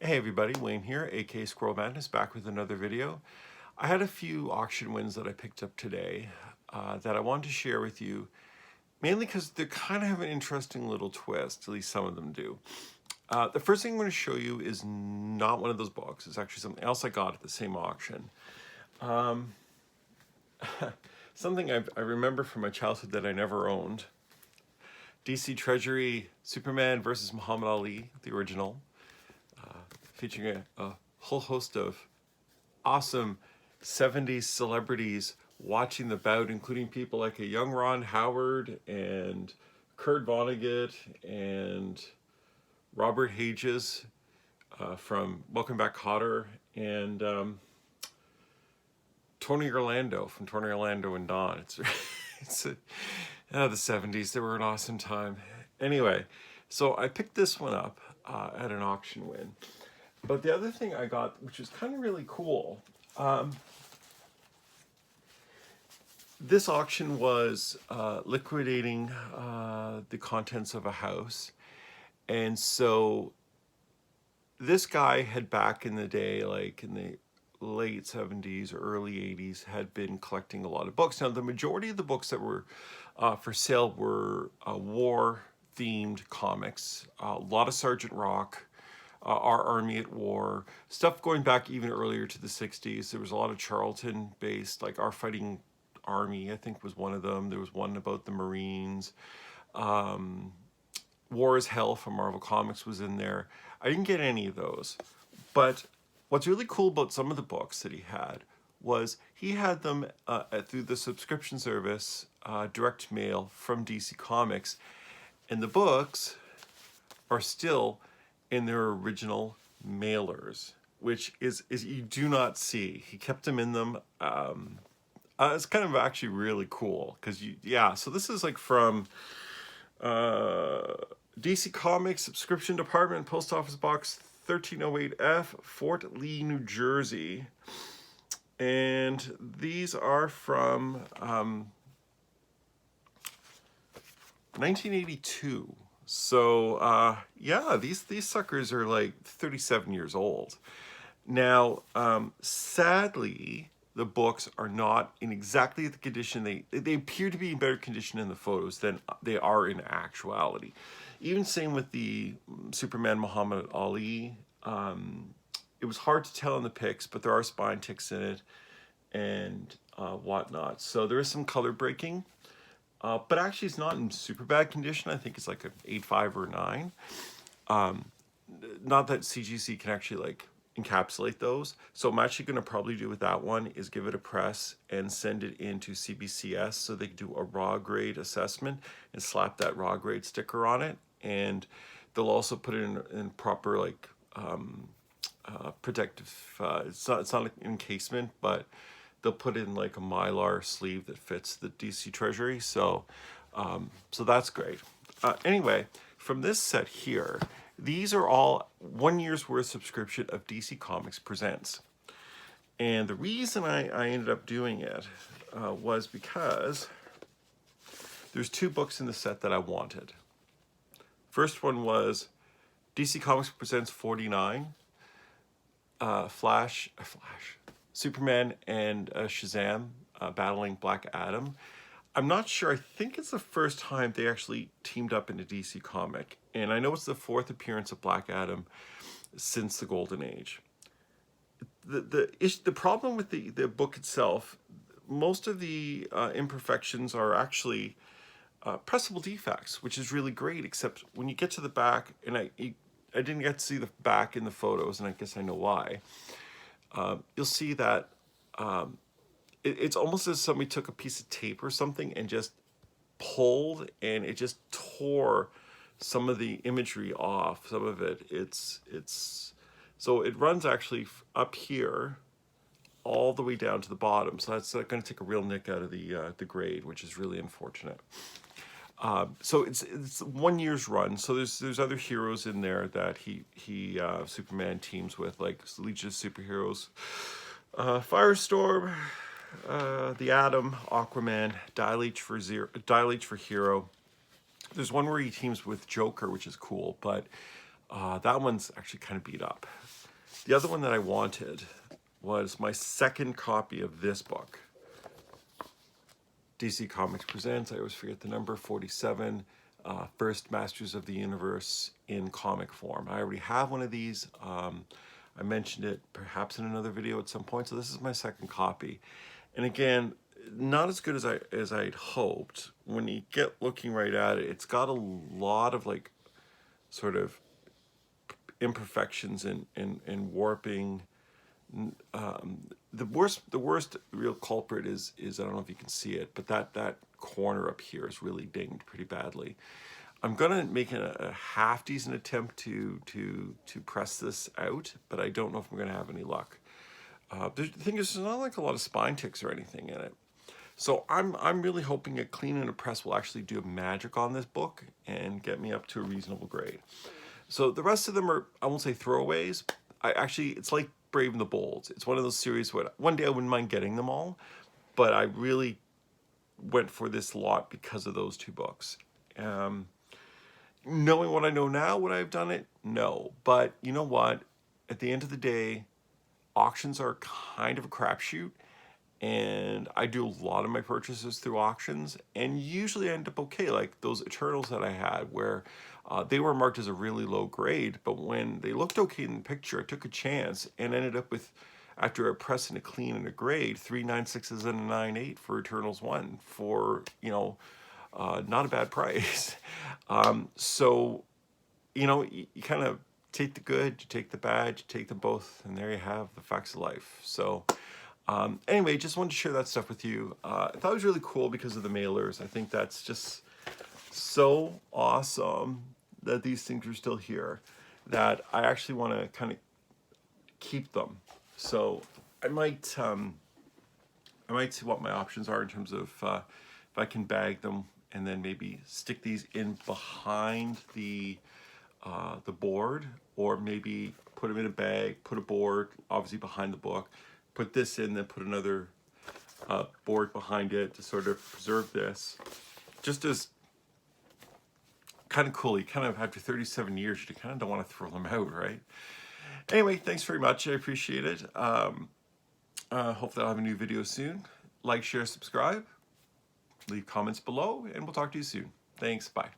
Hey everybody, Wayne here, aka Squirrel Madness, back with another video. I had a few auction wins that I picked up today that I wanted to share with you, mainly because they kind of have an interesting little twist, at least some of them do. The first thing I'm going to show you is not one of those books. It's actually something else I got at the same auction. Something I remember from my childhood that I never owned. DC Treasury Superman versus Muhammad Ali, the original. Featuring a whole host of awesome 70s celebrities watching the bout, including people like a young Ron Howard and Kurt Vonnegut and Robert Hages from Welcome Back, Kotter, and Tony Orlando from Tony Orlando and Dawn. The 70s, they were an awesome time. Anyway, so I picked this one up at an auction win. But the other thing I got, which is kind of really cool, this auction was liquidating the contents of a house. And so this guy had back in the day, like in the late 70s or early 80s, had been collecting a lot of books. Now, the majority of the books that were for sale were war-themed comics, a lot of Sergeant Rock, Our Army at War, stuff going back even earlier to the 60s. There was a lot of Charlton based, like Our Fighting Army, I think was one of them. There was one about the Marines. War is Hell from Marvel Comics was in there. I didn't get any of those. But what's really cool about some of the books that he had was he had them through the subscription service, direct mail from DC Comics. And the books are still in their original mailers, which is you do not see. He kept them in them. It's kind of actually really cool because so this is like from DC Comics subscription department, post office box 1308F, Fort Lee, New Jersey. And these are from 1982. So these suckers are like 37 years old. Now, sadly, the books are not in exactly the condition they appear to be in better condition in the photos than they are in actuality. Even same with the Superman Muhammad Ali. It was hard to tell in the pics, but there are spine ticks in it and whatnot. So there is some color breaking. But actually it's not in super bad condition. I think it's like an 8.5 or 9. Not that CGC can actually like encapsulate those. So I'm actually going to probably do with that one is give it a press and send it into CBCS so they can do a raw grade assessment and slap that raw grade sticker on it. And they'll also put it in proper like protective, it's not an encasement, but they'll put in like a Mylar sleeve that fits the DC Treasury. So that's great. Anyway, from this set here, these are all 1 year's worth subscription of DC Comics Presents. And the reason I ended up doing it was because there's 2 books in the set that I wanted. First one was DC Comics Presents 49, Superman and Shazam battling Black Adam. I'm not sure. I think it's the first time they actually teamed up in a DC comic. And I know it's the 4th appearance of Black Adam since the Golden Age. The problem with the book itself, most of the imperfections are actually pressable defects, which is really great, except when you get to the back, and I didn't get to see the back in the photos, and I guess I know why. You'll see that it's almost as somebody took a piece of tape or something and just pulled, and it just tore some of the imagery off. Some of it, so it runs actually up here all the way down to the bottom. So that's going to take a real nick out of the grade, which is really unfortunate. So it's 1 year's run. So there's other heroes in there that he Superman teams with, like Legion of Superheroes, Firestorm, the Atom, Aquaman, Dial-H for Hero. There's one where he teams with Joker, which is cool, but that one's actually kind of beat up. The other one that I wanted was my second copy of this book. DC Comics Presents, I always forget the number, 47, First Masters of the Universe in comic form. I already have one of these. I mentioned it perhaps in another video at some point, so this is my second copy. And again, not as good as I'd hoped. When you get looking right at it, it's got a lot of like sort of imperfections and warping. The worst real culprit is I don't know if you can see it, but that corner up here is really dinged pretty badly. I'm gonna make a half decent attempt to press this out, but I don't know if I'm gonna have any luck. The thing is, there's not like a lot of spine ticks or anything in it, so I'm really hoping a clean and a press will actually do magic on this book and get me up to a reasonable grade. So the rest of them are, I won't say throwaways. It's like Brave and the Bold. It's one of those series where one day I wouldn't mind getting them all, but I really went for this lot because of those two books. Knowing what I know now, would I have done it? No. But you know what? At the end of the day, auctions are kind of a crapshoot, and I do a lot of my purchases through auctions, and usually I end up okay. Like those Eternals that I had, where they were marked as a really low grade, but when they looked okay in the picture, I took a chance and ended up with, after a press and a clean and a grade, 3 9.6s and a 9.8 for Eternals 1 for, not a bad price. So, you kind of take the good, you take the bad, you take them both, and there you have the facts of life. So anyway, just wanted to share that stuff with you. I thought it was really cool because of the mailers. I think that's just so awesome that these things are still here, that I actually want to kind of keep them. So I might see what my options are in terms of if I can bag them and then maybe stick these in behind the board, or maybe put them in a bag, put a board obviously behind the book, put this in, then put another board behind it to sort of preserve this. Just as kind of cool. You kind of, after 37 years, you kind of don't want to throw them out, right? Anyway, thanks very much. I appreciate it. Hopefully I'll have a new video soon. Like, share, subscribe, leave comments below, and we'll talk to you soon. Thanks. Bye.